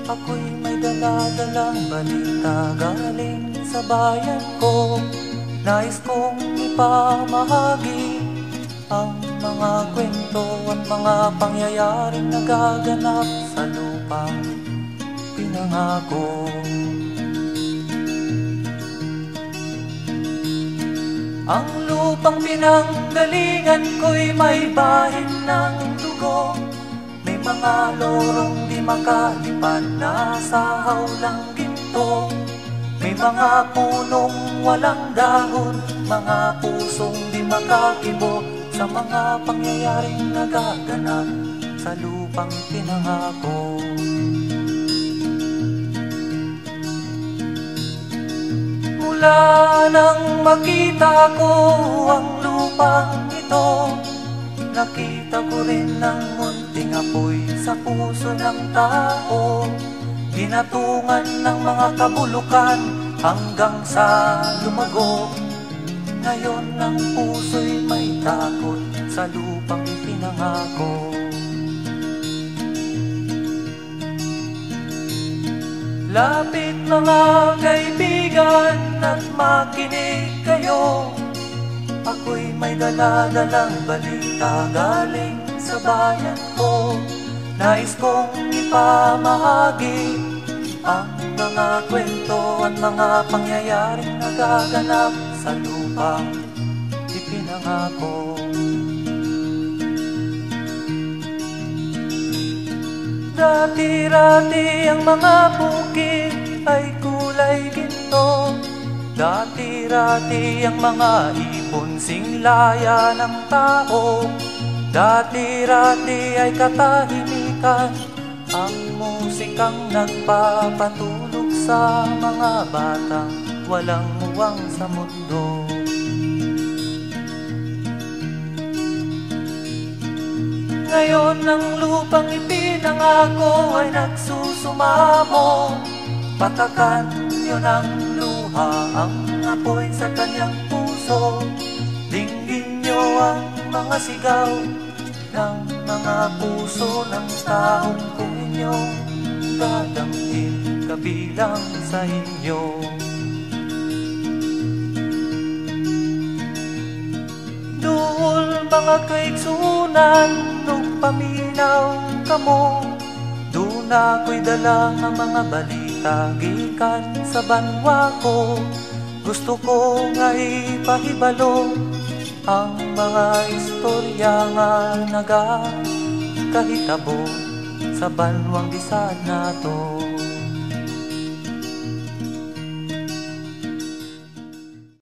Ako'y may dala-dalang balita galing sa bayan ko. Nais kong ipamahagi ang mga kwento at mga pangyayaring nagaganap sa lupang pinangako. Ang lupang pinanggalingan ko'y may bahin ng dugo. May mga lorong di makalipad na sa hawlang ginto. May mga punong walang dahon, mga pusong di makakibo sa mga pangyayaring nagaganap sa lupang pinangako. Mula nang makita ko ang lupang ito, nakita ko rin ang munting apoy sa puso ng tao. Ginatungan ng mga kabulukan hanggang sa lumago. Ngayon ang puso'y may takot sa lupang ipinangako. Lapit mga kaibigan at makinig kayo. Ako'y may dala-dalang balita galing sa bayan ko. Nais kong ipamahagi ang mga kwento at mga pangyayaring nagaganap sa lupang ipinangako. Dati-rati ang mga bukid ay kulay ginto. Dati-rati ang mga ibon singlaya ng tao. Dati-rati ay katahimikan ang musikang nagpapatulog sa mga batang walang muwang sa mundo. Ngayon ang lupang ipinangako ay nagsusumamo. Patakan niyo ng luha ang apoy sa kanyang puso. Dinggin niyo ang mga sigaw ng mga puso ng taong kung inyong dadamhin kabilang sa inyo. Duol mga kaigsunan nung paminaw kamo. Doon ako'y dala ng mga balita gikan sa banwa ko. Gusto ko nga ipahibalo ang mga istorya nga nagakahitabo sa banwang bisan nato.